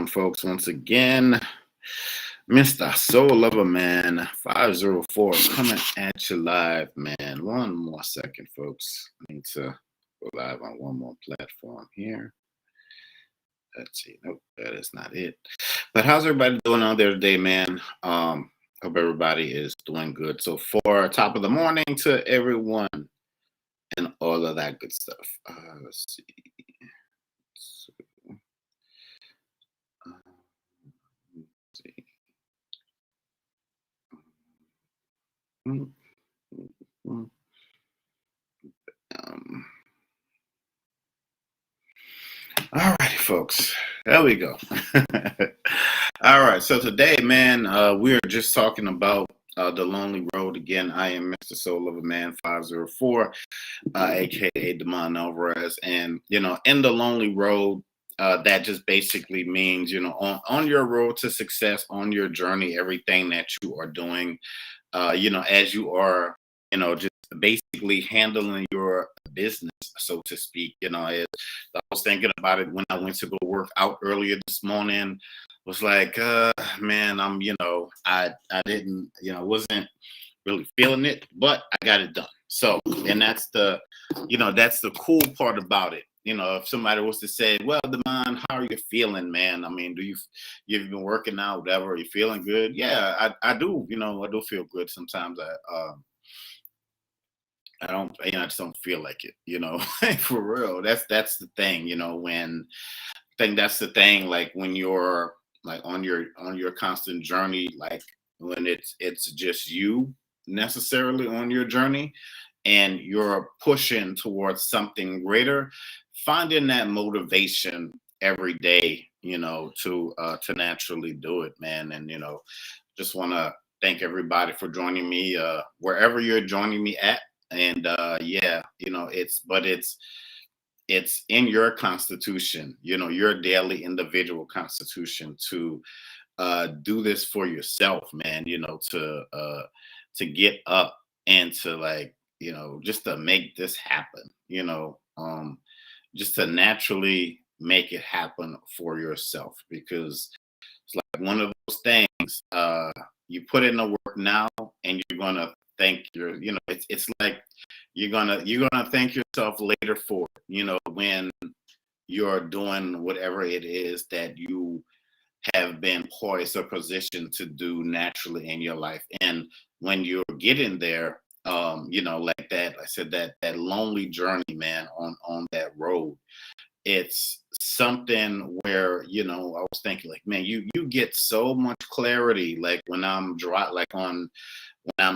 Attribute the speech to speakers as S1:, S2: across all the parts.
S1: on, folks? Once again, Mr. Soul Lover Man 504 coming at you live, man. One more second, folks. I need to go live on one more platform here. Let's see. Nope, that is not it. But how's everybody doing out there today, man? Hope everybody is doing good. So for top of the morning to everyone and all of that good stuff. Let's see. So, let's see. Um, all righty, folks. There we go. All right. So today, man, we're just talking about the lonely road again. I am Mr. Soul Lover Man 504, aka Demond Alvarez, and in the lonely road. That just basically means, on your road to success, on your journey, everything that you are doing, as you are, just basically handling your business, so to speak. I was thinking about it when I went to go work out earlier this morning. Was like, man, I didn't, wasn't really feeling it, but I got it done. So, and that's that's the cool part about it. If somebody was to say, well, Demond, how are you feeling, man? I mean, you've been working out, whatever, are you feeling good? Yeah, I do, I do feel good. Sometimes I don't, I just don't feel like it, for real. That's the thing, when I think that's the thing, like when you're like on your constant journey, like when it's just you necessarily on your journey and you're pushing towards something greater, finding that motivation every day, to naturally do it, man. And just want to thank everybody for joining me wherever you're joining me at. And yeah, it's in your constitution, your daily individual constitution to do this for yourself, man. To get up and to, like, just to make this happen, just to naturally make it happen for yourself, because it's like one of those things, you put in the work now and you're gonna thank it's like you're gonna thank yourself later for it, when you're doing whatever it is that you have been poised or positioned to do naturally in your life. And when you're getting there, like that, I said, that lonely journey, man, on that road, it's something where, I was thinking, like, man, you get so much clarity, like when I'm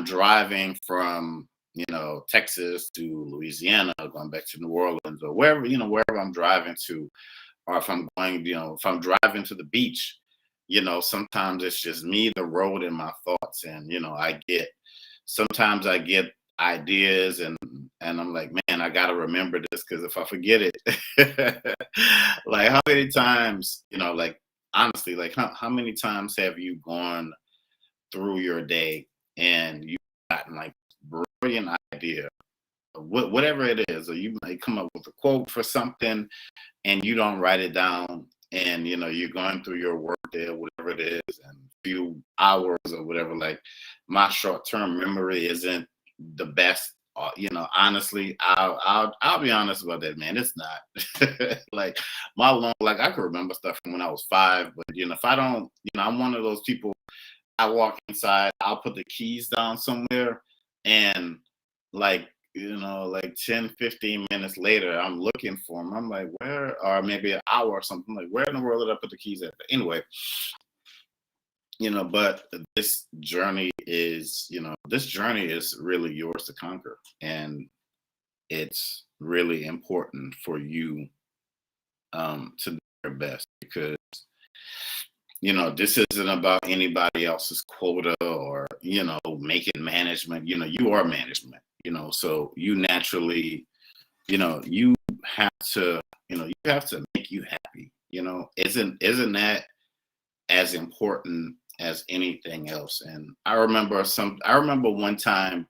S1: driving from, Texas to Louisiana, going back to New Orleans, or wherever I'm driving to, or if I'm going, if I'm driving to the beach, sometimes it's just me, the road, and my thoughts. And, sometimes I get ideas, and I'm like, man, I got to remember this, because if I forget it, like how many times, like, honestly, like how many times have you gone through your day and you've gotten like brilliant idea, whatever it is, or you might come up with a quote for something and you don't write it down, and you're going through your work day or whatever it is, and a few hours or whatever. Like, my short-term memory isn't the best. Honestly, I'll be honest about that, man. It's not. Like, like, I could remember stuff from when I was 5, but if I don't, I'm one of those people. I walk inside, I'll put the keys down somewhere, and like, like 10, 15 minutes later, I'm looking for them. I'm like, where? Or maybe an hour or something. Like, where in the world did I put the keys at? But anyway, but this journey is really yours to conquer. And it's really important for you to do your best, because this isn't about anybody else's quota or, making management. You are management, so you naturally, you have to, you have to make you happy. Isn't that as important as anything else? And I remember one time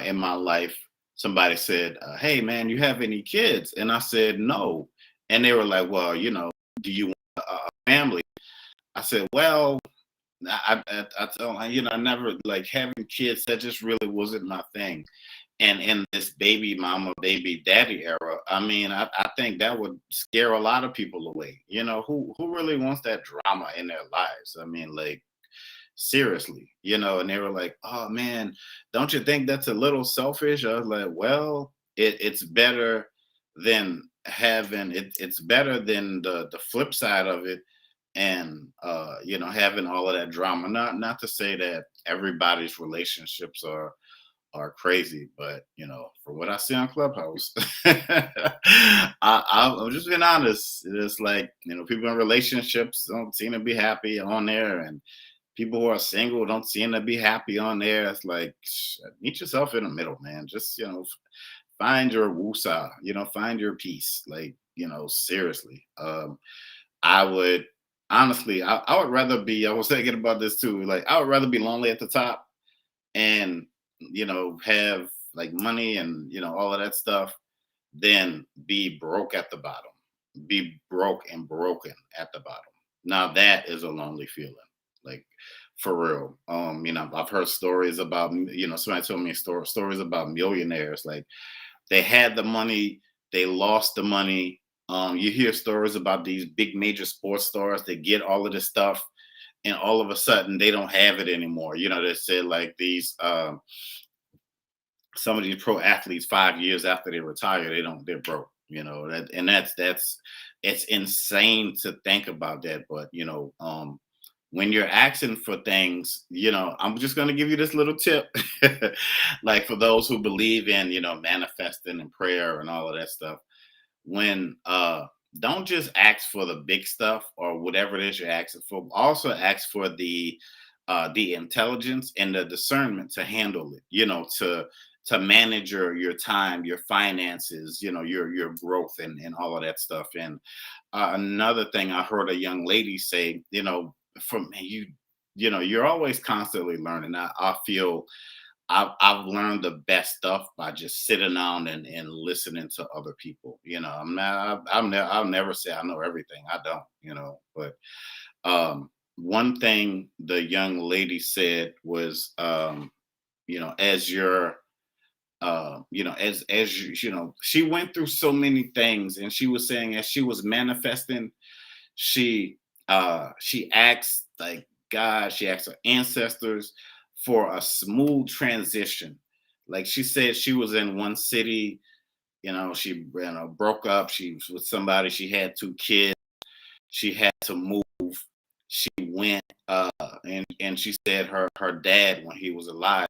S1: in my life, somebody said, hey, man, you have any kids? And I said, no. And they were like, well, do you want family. I said, well, I told I never like having kids. That just really wasn't my thing. And in this baby mama, baby daddy era, I mean, I think that would scare a lot of people away. Who really wants that drama in their lives? I mean, like seriously, and they were like, oh man, don't you think that's a little selfish? I was like, well, it's better than having it's better than the flip side of it, and having all of that drama. Not to say that everybody's relationships are crazy, but from what I see on Clubhouse, I'm just being honest. It's like people in relationships don't seem to be happy on there, and people who are single don't seem to be happy on there. It's like meet yourself in the middle, man. Just find your wusa, find your peace. Like seriously, I would honestly, I would rather be. I was thinking about this too. Like I would rather be lonely at the top and have like money and all of that stuff than be broke at the bottom. Be broke and broken at the bottom. Now that is a lonely feeling. Like for real. I've heard stories about somebody told me stories about millionaires. Like they had the money, they lost the money. You hear stories about these big major sports stars that get all of this stuff, and all of a sudden they don't have it anymore. They said like these some of these pro athletes 5 years after they retire, they're broke. That's it's insane to think about that. But when you're asking for things, I'm just gonna give you this little tip. Like for those who believe in, manifesting and prayer and all of that stuff, when don't just ask for the big stuff or whatever it is you're asking for. Also ask for the intelligence and the discernment to handle it. To manage your time, your finances, your growth and all of that stuff. And another thing I heard a young lady say, from you're always constantly learning. I feel I've learned the best stuff by just sitting down and listening to other people. I'll never say I know everything. I don't, but one thing the young lady said was, as you're, she went through so many things, and she was saying as she was manifesting, she asked like God, she asked her ancestors for a smooth transition. Like she said, she was in one city, she broke up. She was with somebody. She had 2 kids. She had to move. She went, and she said her dad, when he was alive,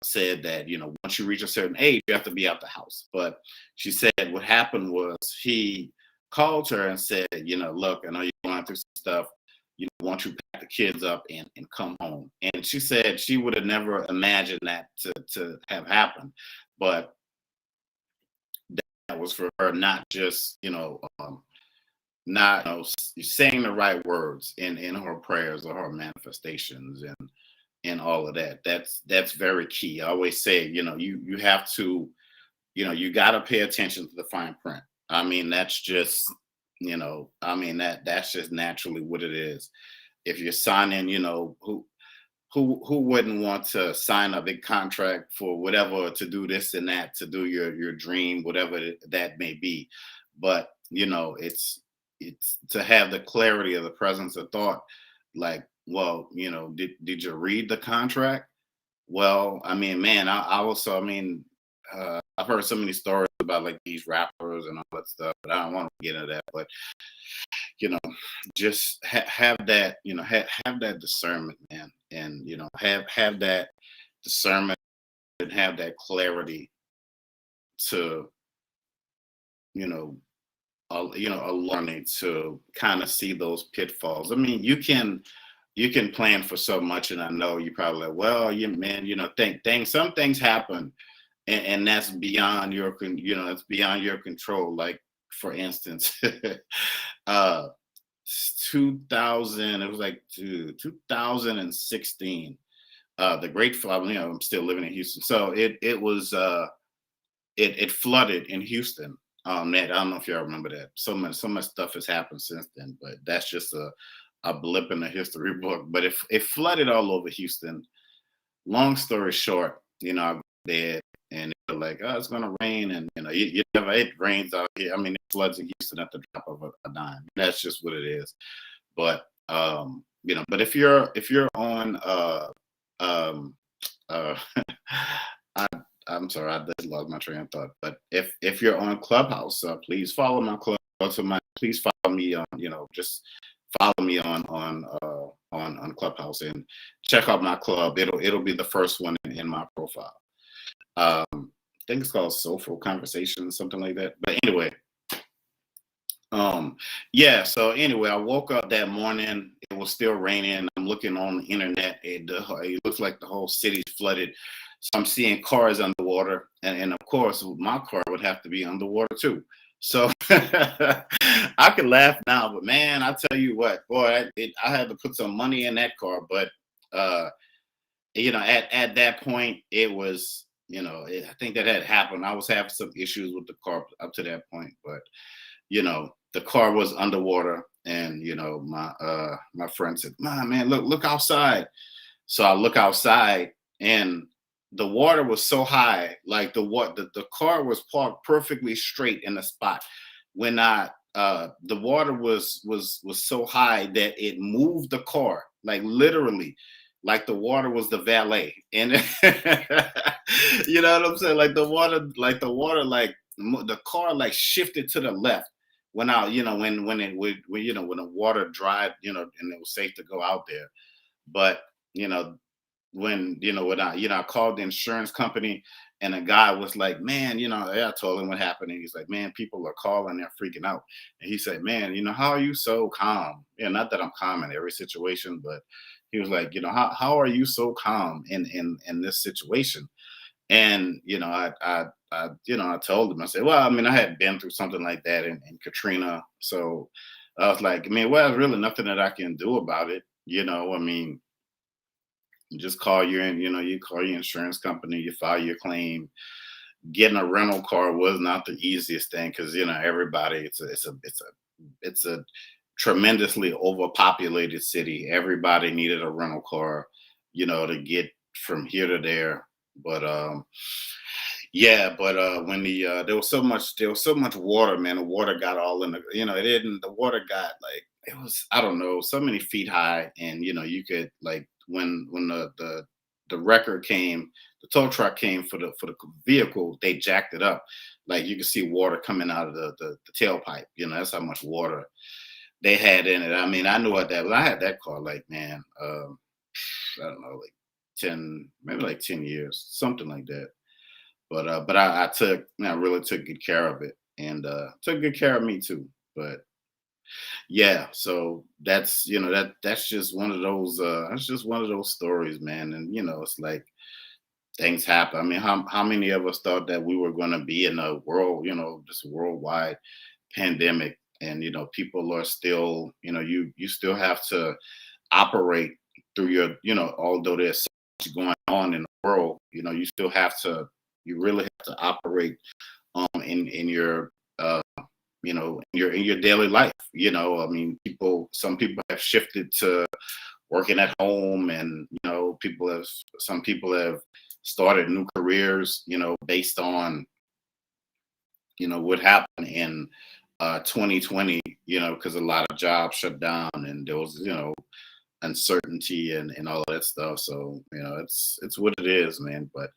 S1: said that once you reach a certain age, you have to be out the house. But she said what happened was he called her and said, look, I know you're going through some stuff. Want you pack the kids up and come home. And she said she would have never imagined that to have happened, but that was for her not just not saying the right words in her prayers or her manifestations and all of that. That's very key. I always say, you have to, you got to pay attention to the fine print. I mean, that's just, that's just naturally what it is. If you're signing, who wouldn't want to sign a big contract for whatever, to do this and that, to do your dream, whatever that may be. But, it's to have the clarity of the presence of thought, like, well, did you read the contract? Well, I mean, man, I also, I've heard so many stories about like these rappers and all that stuff, but I don't want to get into that. But just have that, have that discernment, man, and have that discernment and have that clarity to, a learning to kind of see those pitfalls. I mean, you can plan for so much, and I know you probably like, well, man, some things happen, and that's beyond your, it's beyond your control. Like for instance, 2000, it was like 2016. The Great Flood. I'm still living in Houston, so it was it flooded in Houston, That I don't know if y'all remember that. So much stuff has happened since then, but that's just a blip in the history book. But it flooded all over Houston. Long story short, I go to bed and they're like, oh, it's gonna rain, and you never it rains out here. I mean, it floods in Houston at the drop of a dime. That's just what it is. But but if you're on um uh I I'm sorry, I just lost my train of thought. But if you're on Clubhouse, please follow my club. Go to my Please follow me on, just follow me on Clubhouse and check out my club. It'll be the first one in my profile. I think it's called Soulful Conversations, something like that. But anyway, yeah. So anyway, I woke up that morning. It was still raining. I'm looking on the internet. It looks like the whole city's flooded. So I'm seeing cars underwater, and of course, my car would have to be underwater too. So I could laugh now, but man, I tell you what, boy, I had to put some money in that car. But uh, at that point, it was, I think that had happened. I was having some issues with the car up to that point, but the car was underwater, and my friend said, man, look outside. So I look outside, and the water was so high, like the car was parked perfectly straight in the spot. When I the water was so high that it moved the car, like literally, like the water was the valet. And you know what I'm saying? Like the car like shifted to the left when I, when the water dried, and it was safe to go out there. But you know, when I called the insurance company, and the guy was like, man, I told him what happened, and he's like, man, people are calling, they're freaking out. And he said, man, how are you so calm? Yeah, not that I'm calm in every situation, but he was like, how are you so calm in this situation? And I told him, I said, well, I mean, I had been through something like that in Katrina. So I was like, I mean, well, there's really nothing that I can do about it. I mean, you just you call your insurance company, you file your claim. Getting a rental car was not the easiest thing, because everybody, it's a tremendously overpopulated city. Everybody needed a rental car, to get from here to there. But yeah, but when there was so much water, man. The water got all in it didn't. The water got, like, it was, I don't know, so many feet high, and you could, like, when the record came, the tow truck came for the vehicle, they jacked it up, like you could see water coming out of the tailpipe. That's how much water they had in it. I mean, I knew what that was. I had that car, like, man, I don't know, like 10 years, something like that. But I really took good care of it, and took good care of me too. But yeah, so that's just one of those stories, man. And it's like, things happen. I mean, how many of us thought that we were going to be in a world, this worldwide pandemic? And people are still, you still have to operate through your, although there's so much going on in the world, you really have to operate in your in your daily life. I mean, some people have shifted to working at home, and some people have started new careers, based on what happened in 2020, because a lot of jobs shut down, and there was uncertainty and all of that stuff. So it's what it is, man. But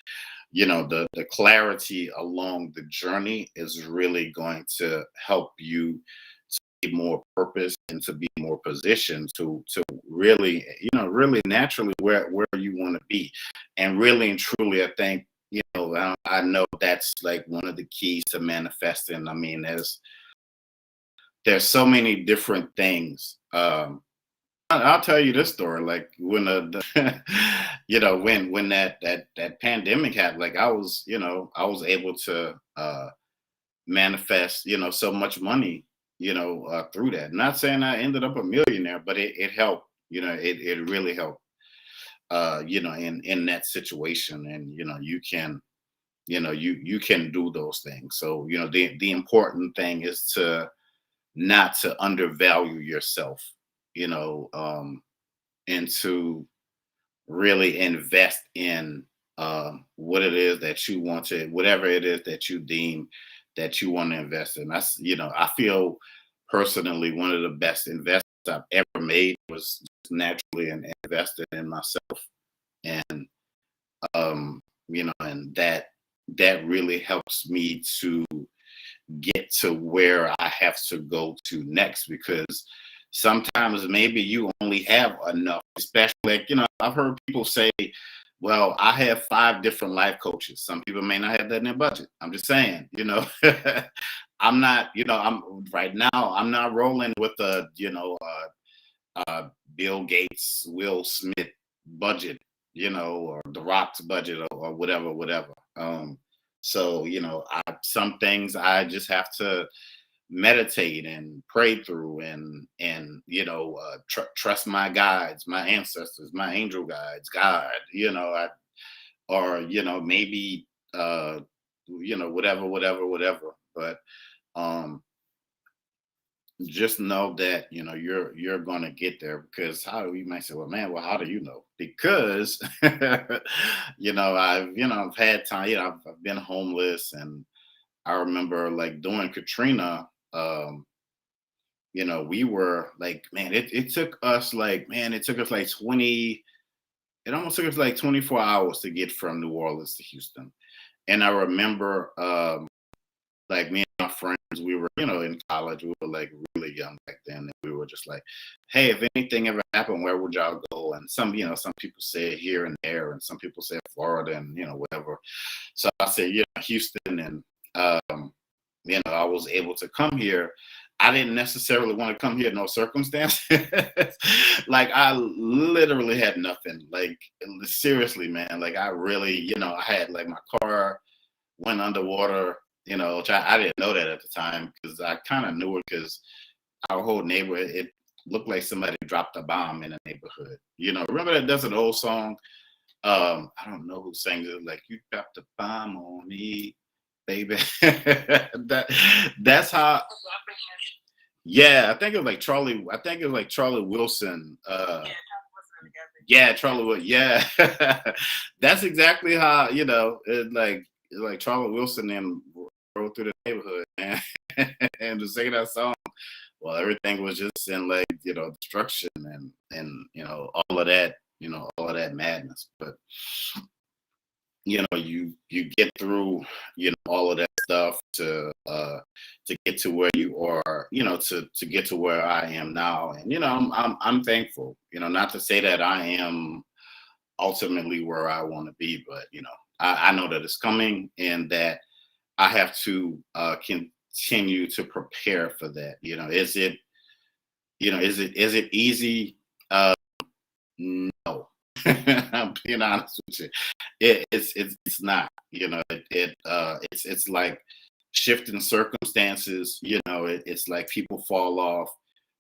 S1: the clarity along the journey is really going to help you to be more purpose, and to be more positioned to really, really naturally where you want to be. And really and truly, I think, I know that's like one of the keys to manifesting. I mean, there's so many different things. I'll tell you this story. Like, when when that pandemic happened, like, I was able to manifest, so much money, through that. Not saying I ended up a millionaire, but it helped. It really helped. In that situation, and you can you can do those things. So, the important thing is to not to undervalue yourself, you know, and to really invest in what it is that you want to, whatever it is that you deem that you want to invest in. I feel personally one of the best investments I've ever made was just naturally and invested in myself. And, and that really helps me to get to where I have to go to next, because sometimes maybe you only have enough, especially like, I've heard people say, well, I have 5 different life coaches. Some people may not have that in their budget. I'm just saying, I'm not, I'm right now, I'm not rolling with a, Bill Gates, Will Smith budget, or The Rock's budget, or whatever, whatever. So, some things I just have to meditate and pray through, and trust my guides, my ancestors, my angel guides, God, or maybe whatever, whatever, whatever. But um just know that you're going to get there, because how you might say, well, man, well, how do you know? Because I've had time, I've been homeless. And I remember, like, during Katrina, we were like, man, it took us like, man, it took us like 20, it almost took us like 24 hours to get from New Orleans to Houston. And I remember, like, me and my friends, we were, in college, we were like really young back then. And we were just like, hey, if anything ever happened, where would y'all go? And some people say here and there, and some people say Florida, and, whatever. So I said, Houston. And, I was able to come here. I didn't necessarily want to come here, no circumstance. Like, I literally had nothing. Like, seriously, man. Like, I really, I had, like, my car went underwater, which I didn't know that at the time, because I kind of knew it because our whole neighborhood, it looked like somebody dropped a bomb in the neighborhood. Remember that, there's an old song. I don't know who sings it, like, you dropped a bomb on me, baby. That's how. Yeah, I think it was like Charlie Wilson. Yeah, Charlie Wilson. Yeah. That's exactly how, it's like Charlie Wilson and rode through the neighborhood, man. And to sing that song, well, everything was just in, like, destruction, and all of that madness. But you get through, all of that stuff to get to where you are, to get to where I am now. And, I'm thankful, not to say that I am ultimately where I want to be, but, I know that it's coming, and that I have to continue to prepare for that. Is it easy? No. I'm being honest with you. It's not. It's like shifting circumstances. It's like people fall off.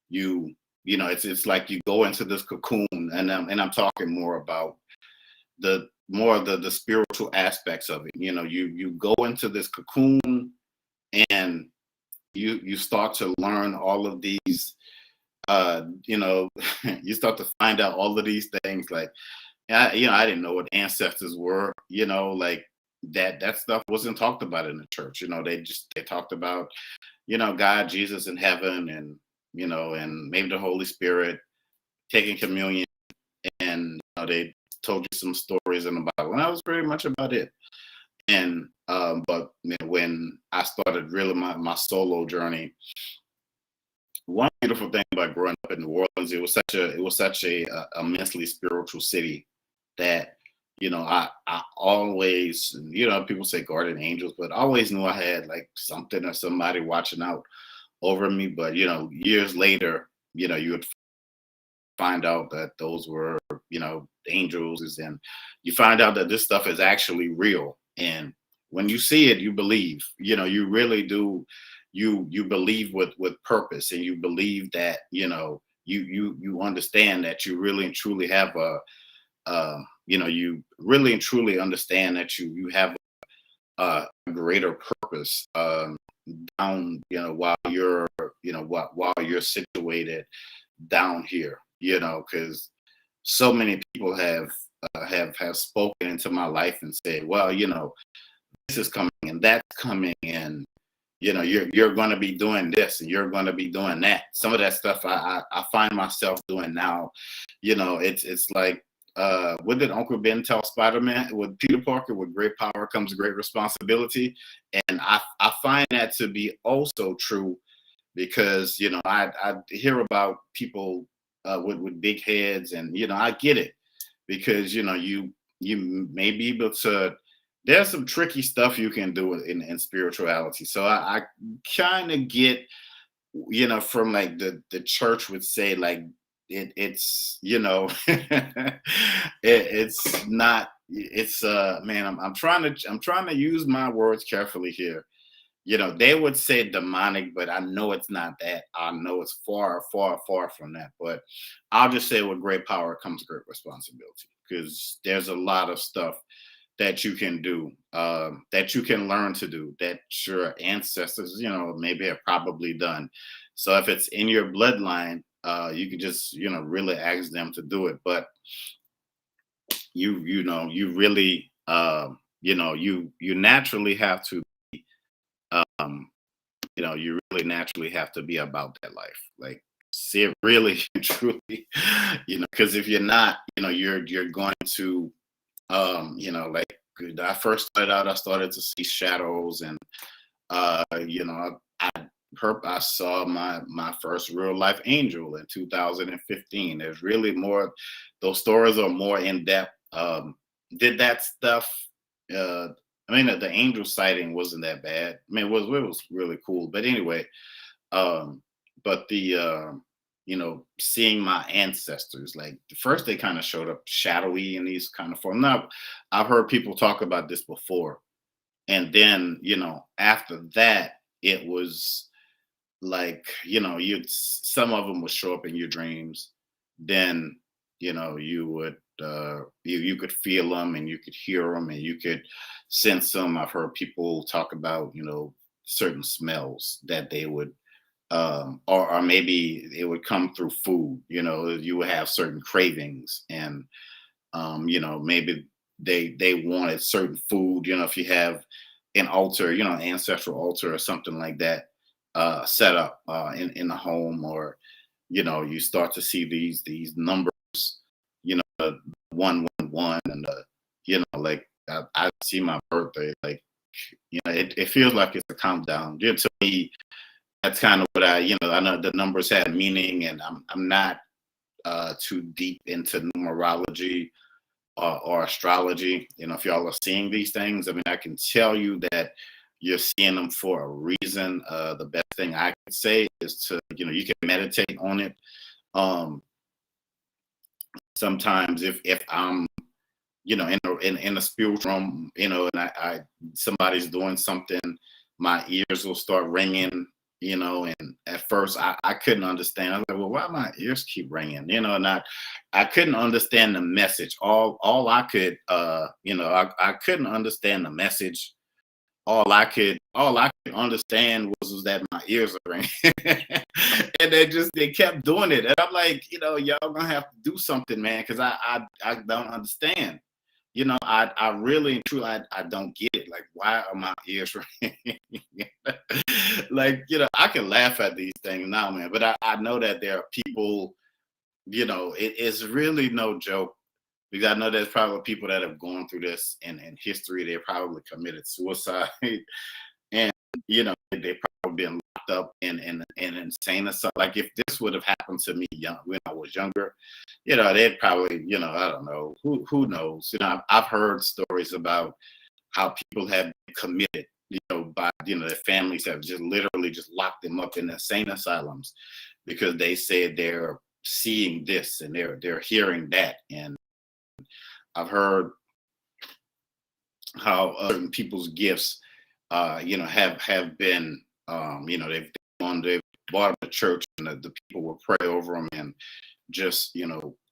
S1: It's like you go into this cocoon, and I'm talking more about the spiritual aspects of it. You go into this cocoon, and you start to learn all of these. You start to find out all of these things, like, I didn't know what ancestors were, like that stuff wasn't talked about in the church. They talked about, God, Jesus in heaven, and, and maybe the Holy Spirit, taking communion, and, they told you some stories in the Bible, and that was pretty much about it. And, but when I started really my solo journey, one beautiful thing about growing up in New Orleans, it was such a immensely spiritual city that, I always, people say guardian angels, but I always knew I had, like, something or somebody watching out over me. But, years later, you would find out that those were, angels, and you find out that this stuff is actually real. And when you see it, you believe, you really do. You believe with purpose, and you believe that, you understand that you really and truly have you really and truly understand that you have a greater purpose, down, while you're, while you're situated down here, because so many people have spoken into my life and said, well, this is coming and that's coming, and you're going to be doing this and you're going to be doing that. Some of that stuff I find myself doing now. It's like, what did Uncle Ben tell Spider-Man with Peter Parker? With great power comes great responsibility. And I find that to be also true, because I hear about people with big heads, and I get it, because you may be able to. There's some tricky stuff you can do in spirituality. So I kind of get, from like the church would say, like it's it's not, it's man, I'm trying to use my words carefully here. They would say demonic, but I know it's not that. I know it's far, far, far from that. But I'll just say, with great power comes great responsibility, because there's a lot of stuff that you can do, that you can learn to do, that your ancestors, maybe have probably done. So if it's in your bloodline, you can just, really ask them to do it. But you really, you naturally have to, um, you really naturally have to be about that life. Like, see it really and truly, because if you're not, you're going to, like I first started out, I started to see shadows, and I I saw my first real life angel in 2015. There's really more; those stories are more in depth. Did that stuff? Uh, I mean, the angel sighting wasn't that bad. I mean, it was really cool. But anyway, um, but the seeing my ancestors, like first they kind of showed up shadowy in these kind of form. Now, I've heard people talk about this before, and then after that, it was like, you'd some of them would show up in your dreams. Then you would, you could feel them, and you could hear them, and you could sense them. I've heard people talk about, certain smells that they would, or maybe it would come through food. You would have certain cravings, and maybe they wanted certain food. If you have an altar, ancestral altar or something like that, set up in the home, or you start to see these numbers, 111, and like I see my birthday, like it feels like it's a countdown. To me, that's kind of what I know the numbers have meaning, and I'm not too deep into numerology or astrology. If y'all are seeing these things, I mean, I can tell you that you're seeing them for a reason. The best thing I could say is to, you can meditate on it. Um, Sometimes if I'm, in a spiritual room, and I somebody's doing something, my ears will start ringing. And at first I couldn't understand. I was like, well, why my ears keep ringing? And I couldn't understand the message. All I could, I couldn't understand the message. All I could understand was that my ears are ringing. And they kept doing it. And I'm like, y'all gonna have to do something, man, because I don't understand. I really and truly, I don't get it. Like, why are my ears ringing? Like, I can laugh at these things now, man, but I know that there are people, it's really no joke, because I know there's probably people that have gone through this in history. They probably committed suicide, and they probably been locked up in insane asylum. Like, if this would have happened to me when I was younger, they'd probably, I don't know, who knows. I've heard stories about how people have been committed, by their families have just literally just locked them up in insane asylums, because they said they're seeing this and they're hearing that. And I've heard how certain people's gifts, have been, they've bought up the church, and the people will pray over them and just,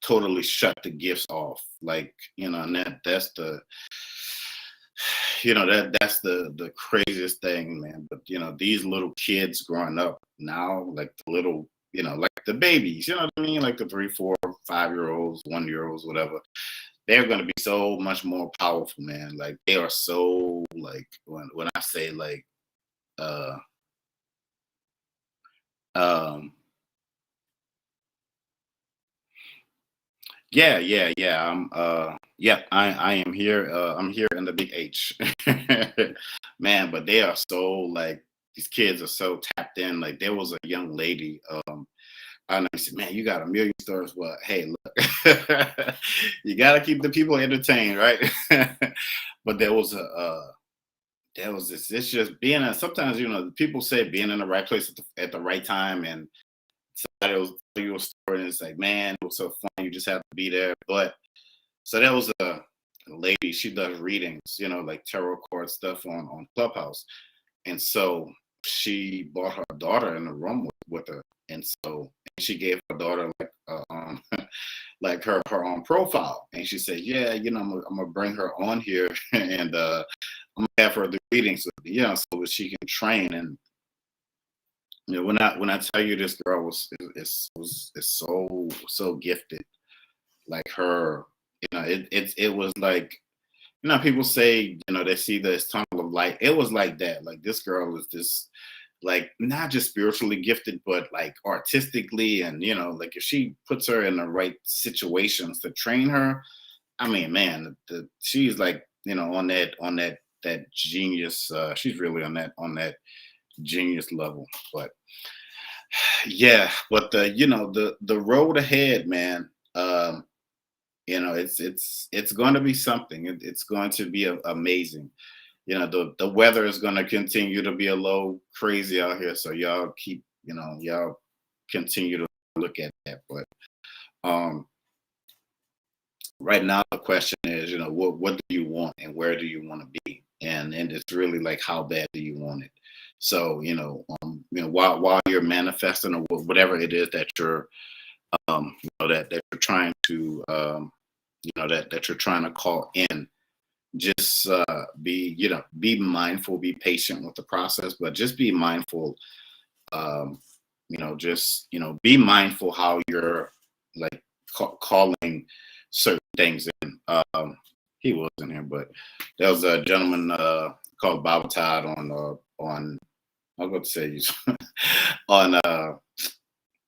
S1: totally shut the gifts off. Like, and that's the, that's the craziest thing, man. But these little kids growing up now, like the little, like the babies, you know what I mean? Like the 3, 4, 5 year olds, 1 year olds, whatever. They're gonna be so much more powerful, man. Like they are so like when I say like uh um yeah, yeah, yeah. I am here. I'm here in the big H. Man, but they are so like these kids are so tapped in. Like there was a young lady, I know, he said, man, you got a million stories. Well, hey, look, you gotta keep the people entertained, right? But there was this, it's just being sometimes, people say being in the right place at the right time, and somebody will tell you a story and it's like, man, it was so fun. You just have to be there. But so there was a lady, she does readings, like tarot card stuff on Clubhouse. And so she brought her daughter in the room with her. And so she gave her daughter like like her own profile. And she said, yeah, I'm gonna bring her on here and I'm gonna have her do readings with me, so that she can train. And when I tell you this girl is so gifted, like her, it was like, people say, they see this tunnel of light. It was like that. Like this girl was this, like not just spiritually gifted, but like artistically, and like if she puts her in the right situations to train her, I mean, man, she's like, on that genius. She's really on that genius level. But yeah, but the road ahead, man. It's going to be something. It's going to be amazing. The weather is going to continue to be a little crazy out here, so y'all continue to look at that. But um, right now the question is, what do you want and where do you want to be, and it's really like how bad do you want it. So while you're manifesting or whatever it is that you're that you're trying to that you're trying to call in, just be mindful, be patient with the process, but just be mindful. Just be mindful how you're like calling certain things in. He wasn't here, but there was a gentleman called Bob Todd on I'm going to say on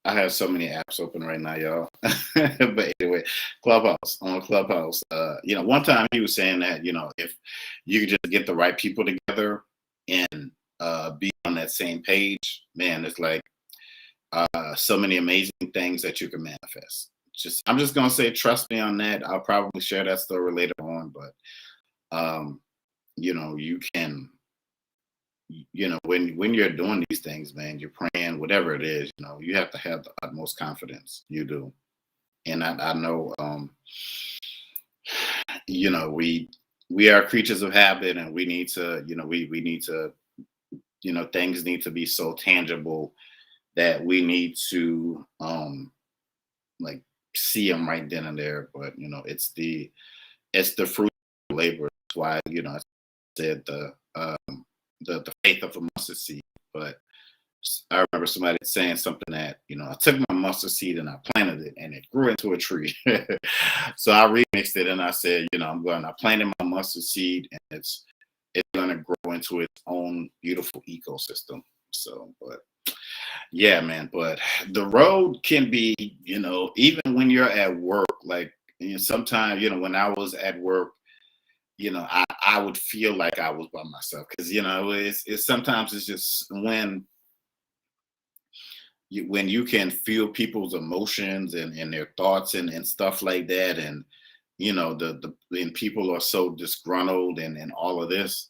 S1: I have so many apps open right now, y'all. But anyway, Clubhouse. One time he was saying that, if you could just get the right people together and be on that same page, man, it's like so many amazing things that you can manifest. I'm just gonna say, trust me on that. I'll probably share that story later on, but you can, when you're doing these things, man, you're praying, whatever it is, you have to have the utmost confidence. You do. And I know, we are creatures of habit, and we need to, we need to, things need to be so tangible that we need to, like see them right then and there. But, it's the fruit of labor. That's why, I said the faith of a mustard seed. But I remember somebody saying something that, I took my mustard seed and I planted it and it grew into a tree. So I remixed it and I said, I planted my mustard seed and it's going to grow into its own beautiful ecosystem. So, but yeah, man, but the road can be, even when you're at work, like, sometimes, when I was at work, I would feel like I was by myself, because it's sometimes it's just when you can feel people's emotions and their thoughts and stuff like that, and and people are so disgruntled and all of this.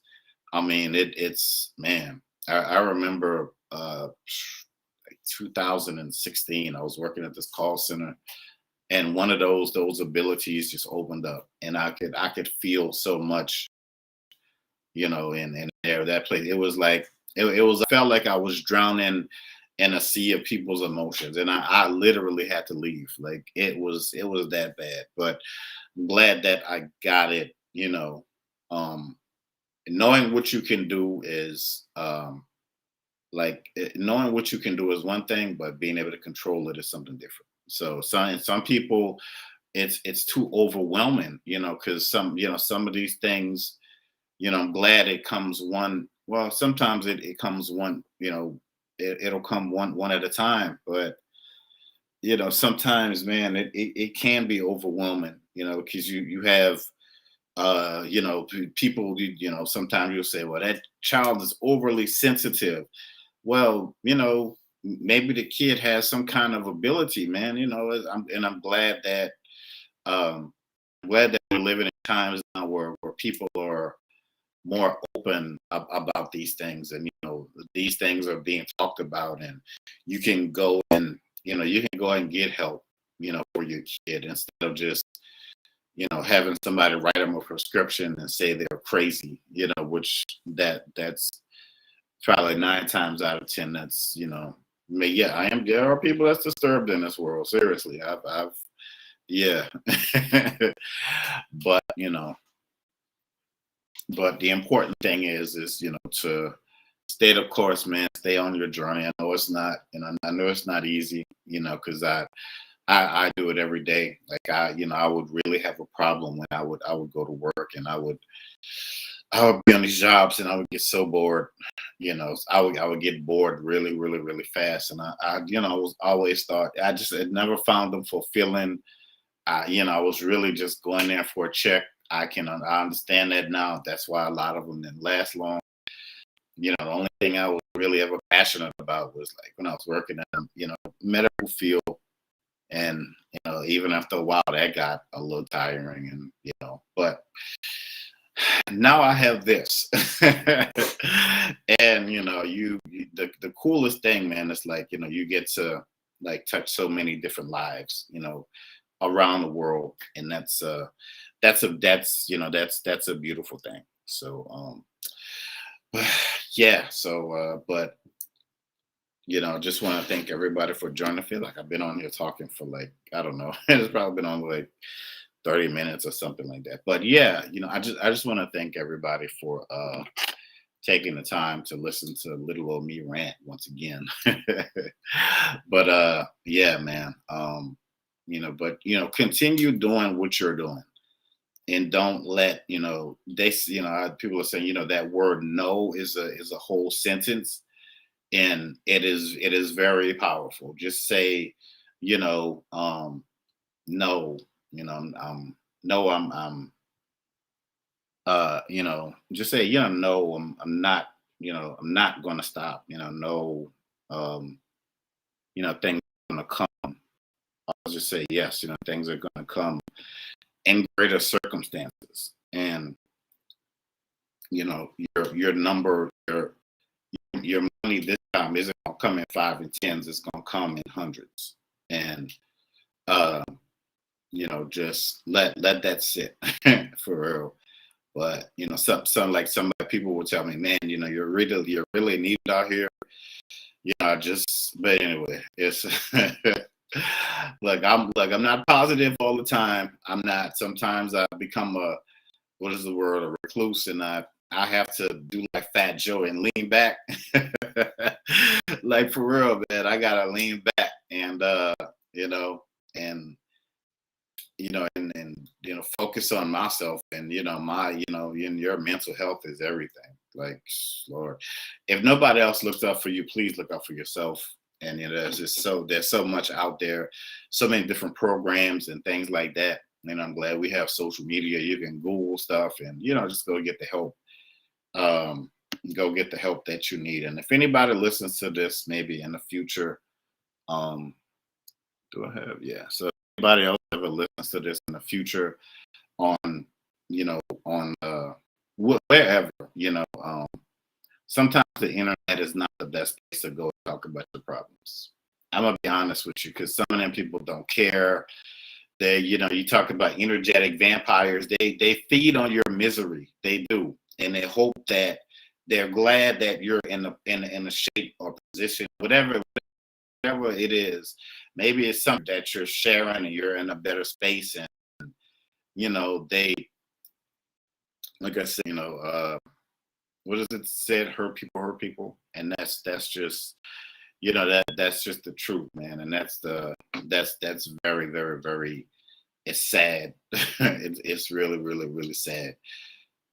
S1: I mean, it's man. I remember like 2016, I was working at this call center, and one of those abilities just opened up, and I could feel so much, in there, that place. It was like I felt like I was drowning in a sea of people's emotions, and I literally had to leave. Like it was that bad. But I'm glad that I got it, um knowing what you can do is knowing what you can do is one thing, but being able to control it is something different. So some people, it's too overwhelming, because some of these things, I'm glad it comes one. Well, sometimes it comes one, it'll come one at a time. But sometimes, man, it can be overwhelming, because you have people, sometimes you'll say, well, that child is overly sensitive. Well, maybe the kid has some kind of ability, man. I'm glad that um, we're living in times now where people are more open about these things, and these things are being talked about, and you can go and you can go and get help, for your kid, instead of just having somebody write them a prescription and say they're crazy, which that's probably 9 times out of 10. That's yeah, I am. There are people that's disturbed in this world. Seriously, I've yeah, but but the important thing is to stay the course, man. Stay on your journey. I know it's not, I know it's not easy, because I do it every day. Like I would really have a problem when I would go to work, and I would be on these jobs, and I would get so bored. I would get bored really, really, really fast. And I was always thought, I just had never found them fulfilling. I was really just going there for a check. I understand that now. That's why a lot of them didn't last long. The only thing I was really ever passionate about was like when I was working in medical field. And even after a while, that got a little tiring, and but now I have this. And the coolest thing, man, is like you get to like touch so many different lives, around the world, and that's a beautiful thing. So yeah, so but just want to thank everybody for joining. I feel like I've been on here talking for like, I don't know, it's probably been on like 30 minutes or something like that. But yeah, I just want to thank everybody for taking the time to listen to little old me rant once again. But yeah, man. But continue doing what you're doing, and don't let people are saying, that word no is a whole sentence, and it is very powerful. Just say, no, no, just say, no, I'm not going to stop, no, um, things are going to come. I'll just say yes, things are going to come in greater circumstances. And, your number, your money this time isn't going to come in 5 and 10s. It's going to come in hundreds. And, just let that sit for real. But some people will tell me, man, you're really needed out here. But anyway, it's I'm not positive all the time. I'm not. Sometimes I become what is the word, a recluse, and I have to do like Fat Joe and lean back. Like for real, man, I gotta lean back, and and focus on myself, and your mental health is everything. Like, Lord, if nobody else looks up for you, please look up for yourself. And there's so much out there, so many different programs and things like that. And I'm glad we have social media. You can Google stuff, and just go get the help. Go get the help that you need. And if anybody listens to this, maybe in the future, do I have? Yeah. So anybody else ever listens to this in the future, on on wherever, sometimes the internet is not the best place to go talk about your problems. I'm gonna be honest with you, because some of them people don't care. They, you talk about energetic vampires. They feed on your misery. They do, and they hope that they're glad that you're in a shape or position, whatever it is. Maybe it's something that you're sharing, and you're in a better space, and they, like I said, what is it said? Hurt people, and that's just that's just the truth, man. And that's very very very. It's sad. It's really really really sad.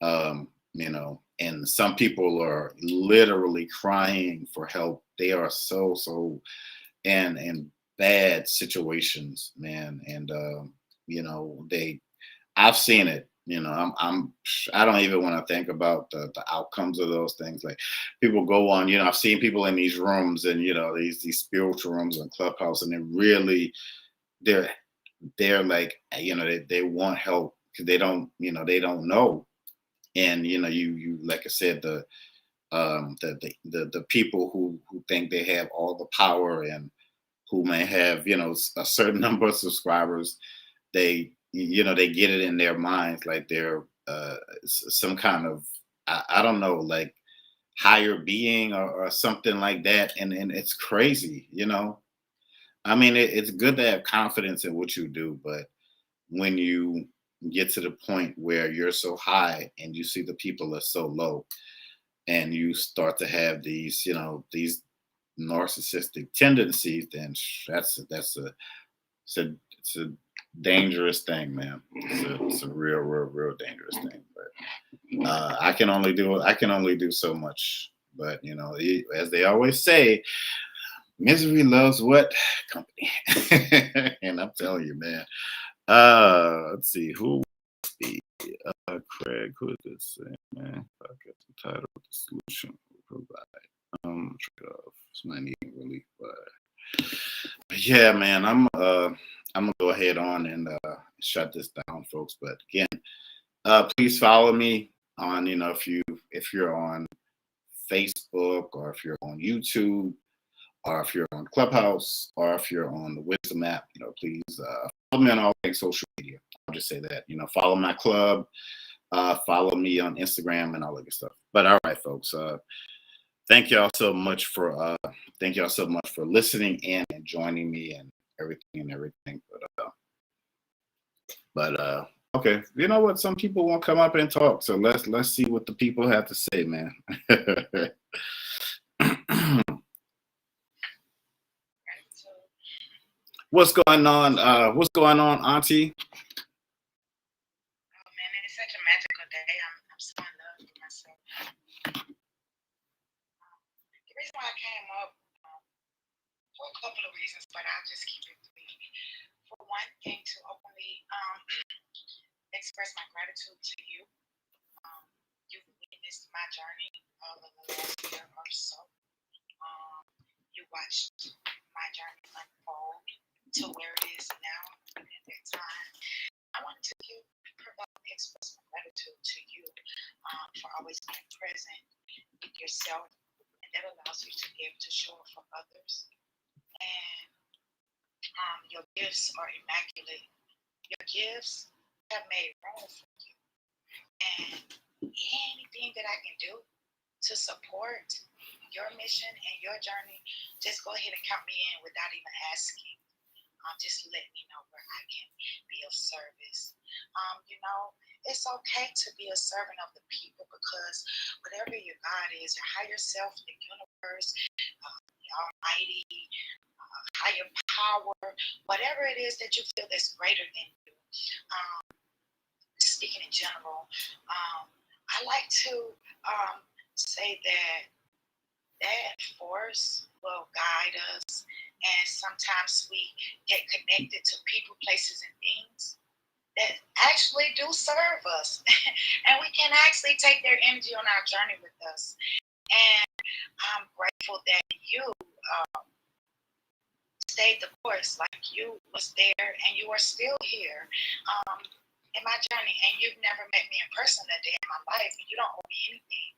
S1: And some people are literally crying for help. They are so in bad situations, man. And they I've seen it. I don't even want to think about the outcomes of those things. Like people go on, I've seen people in these rooms and these spiritual rooms and clubhouse, and they're they're like, they want help because they don't know. And you like I said, the people who think they have all the power and who may have a certain number of subscribers, they get it in their minds like they're some kind of I don't know, like higher being or something like that, and it's crazy. I mean, it's good to have confidence in what you do, but when you get to the point where you're so high and you see the people are so low, and you start to have these narcissistic tendencies, then it's a dangerous thing, man. It's a real dangerous thing. But I can only do so much. But as they always say, misery loves what company. And I'm telling you, man. Let's see who the Craig. Who is this? Man, I get the title of the solution we provide. It's not needing relief, but yeah, man, I'm gonna go ahead on and shut this down, folks. But again, please follow me on if you're on Facebook, or if you're on YouTube, or if you're on Clubhouse, or if you're on the Wisdom app, please follow me on all things social media. I'll just say that, follow my club, follow me on Instagram and all that good stuff. But all right, folks, thank y'all so much for listening in and joining me and everything. But okay, you know what? Some people won't come up and talk, so let's see what the people have to say, man. What's going on? Auntie?
S2: Oh man, it's such a magical day. I'm so in love with myself. The reason why I came up for a couple of reasons, but I'll just keep it brief. For one thing, to openly express my gratitude to you. You've witnessed my journey over the last year or so. You watched my journey unfold to where it is now. At that time, I wanted to express my gratitude to you for always being present with yourself, and that allows you to be able to show up for others. And your gifts are immaculate. Your gifts have made room for you, and anything that I can do to support your mission and your journey, just go ahead and count me in without even asking. Just let me know where I can be of service. It's okay to be a servant of the people, because whatever your God is, your higher self, the universe, the Almighty, higher power, whatever it is that you feel that's greater than you. Speaking in general, I like to say that force will guide us, and sometimes we get connected to people, places, and things that actually do serve us, and we can actually take their energy on our journey with us. And I'm grateful that you stayed the course, like you was there and you are still here in my journey, and you've never met me in person a day in my life, and you don't owe me anything.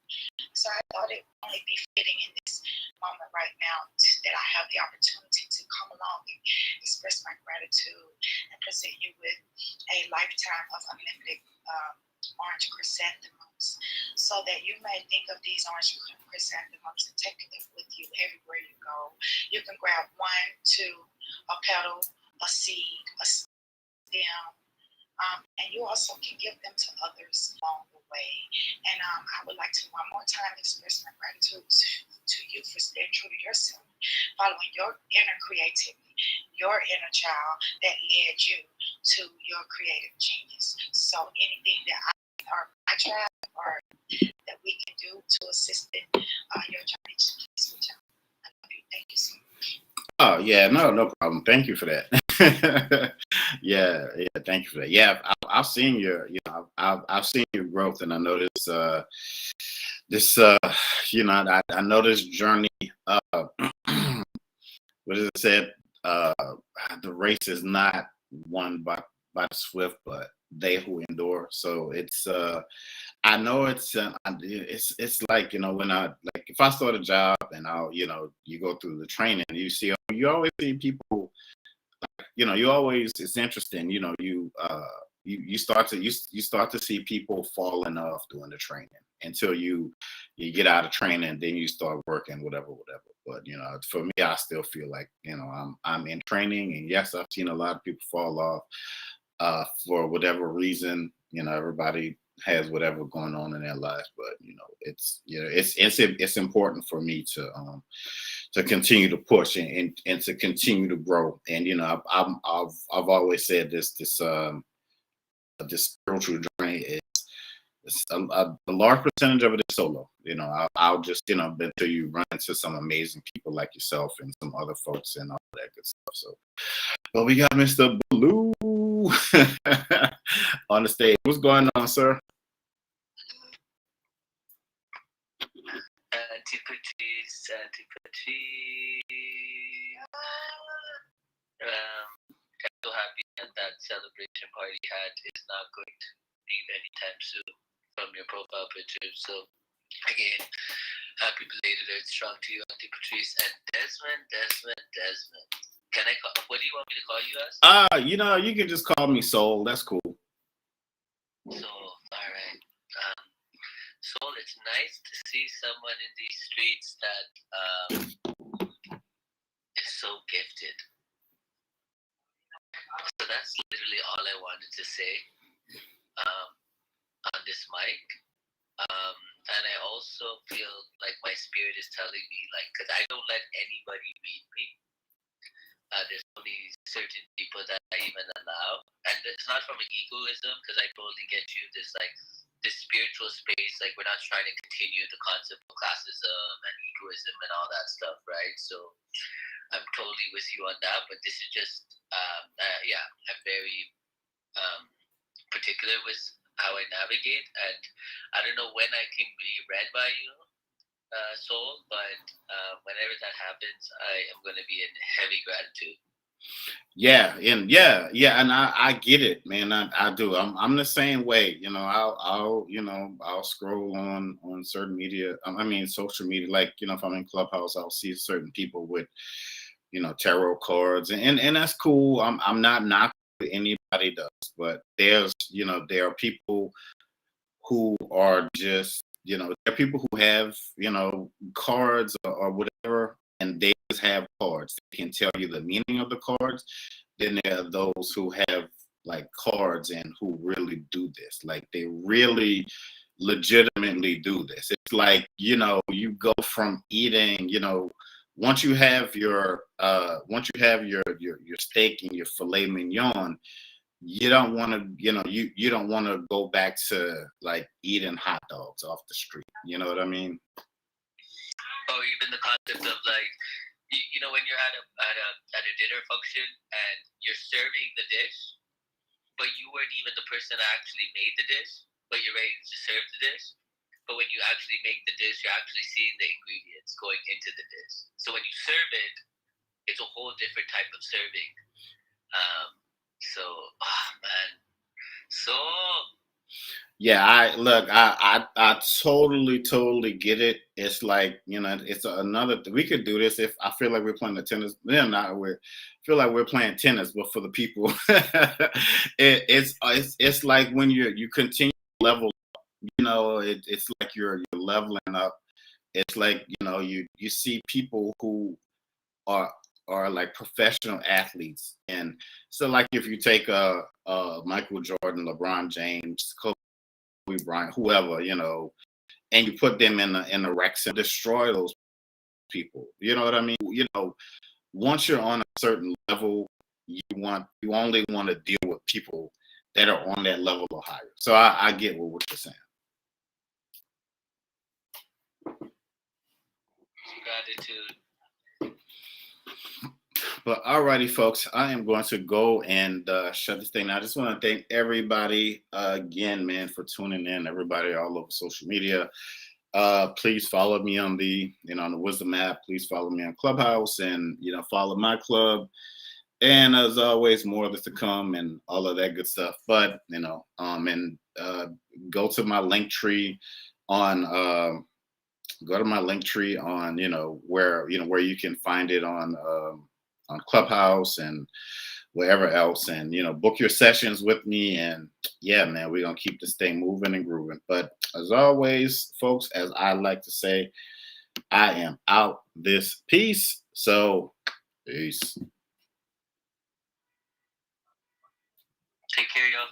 S2: So I thought it would only be fitting in this moment right now that I have the opportunity to come along and express my gratitude and present you with a lifetime of unlimited orange chrysanthemums, so that you may think of these orange chrysanthemums and take them with you everywhere you go. You can grab one, two, a petal, a seed, a stem, and you also can give them to others along the way. And I would like to one more time express my gratitude to you for staying true to yourself, following your inner creativity, your inner child that led you to your creative genius. So anything that I try or that we can do to assist in your journey, please reach out. I love you. Thank you so much.
S1: Oh yeah, no problem. Thank you for that. Yeah, thank you for that. Yeah, I've seen your, I've seen your growth, and I know this, I know this journey. What is it said? The race is not won by the swift, but they who endure. So it's, I know it's like, when if I start a job and you go through the training, you always see people, it's interesting, you start to see people falling off during the training until you get out of training, then you start working, whatever. But for me, I still feel like, I'm in training, and yes, I've seen a lot of people fall off for whatever reason. Everybody has whatever going on in their lives, but it's important for me to continue to push and to continue to grow. And I've always said this spiritual journey is a large percentage of it is solo. I'll just until you run into some amazing people like yourself and some other folks and all that good stuff. So, but we got Mr. Blue on the stage. What's going on, sir?
S3: Antipatrice. I'm so happy that celebration party you had is not going to leave anytime soon from your profile picture. So again, happy belated Earth Strong to you, Auntie Patrice. And Desmond. Can I call? What do you want me to call you as?
S1: You can just call me Soul. That's cool.
S3: Soul. All right. Soul, it's nice to see someone in these streets that is so gifted. So that's literally all I wanted to say on this mic. And I also feel like my spirit is telling me, because I don't let anybody read me. There's only certain people that I even allow. And it's not from an egoism, because I totally get you, this spiritual space. Like, we're not trying to continue the concept of classism and egoism and all that stuff, right? So I'm totally with you on that. But this is just, I'm very particular with how I navigate. And I don't know when I can be read by you, Soul, but whenever that happens, I am going to be in heavy gratitude.
S1: And I get it, man. I do. I'm the same way. I'll scroll on certain media. Social media. Like, if I'm in Clubhouse, I'll see certain people with tarot cards, and that's cool. I'm not knocking what anybody does, but there are people who are just there are people who have cards or whatever, and they just have cards. They can tell you the meaning of the cards. Then there are those who have like cards and who really do this. Like, they really legitimately do this. It's like, you go from eating, once you have your steak and your filet mignon, you don't want to, you don't want to go back to like eating hot dogs off the street. You know what I mean?
S3: Or even the concept of like, when you're at a dinner function and you're serving the dish, but you weren't even the person that actually made the dish, but you're ready to serve the dish. But when you actually make the dish, you're actually seeing the ingredients going into the dish. So when you serve it, it's a whole different type of serving.
S1: Yeah, I totally get it. It's like, it's another, we could do this if I feel like we're playing the tennis. Feel like we're playing tennis, but for the people, it's like when you continue to level up, it's like you're leveling up. It's like, you see people who are are like professional athletes. And so like if you take Michael Jordan, LeBron James, Kobe Bryant, whoever, and you put them in the Rex and destroy those people. You know what I mean? Once you're on a certain level, you only want to deal with people that are on that level or higher. So I get what you're saying.
S3: Gratitude.
S1: But alrighty, folks, I am going to go and shut this thing. I just want to thank everybody again, man, for tuning in. Everybody all over social media. Please follow me on the Wisdom app. Please follow me on Clubhouse, and follow my club. And as always, more of this to come and all of that good stuff. But go to my link tree on where you can find it on Clubhouse and wherever else, and book your sessions with me. And yeah, man, we're gonna keep this thing moving and grooving. But as always, folks, as I like to say, I am out this piece. So peace.
S3: Take care, y'all.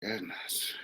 S1: Goodness.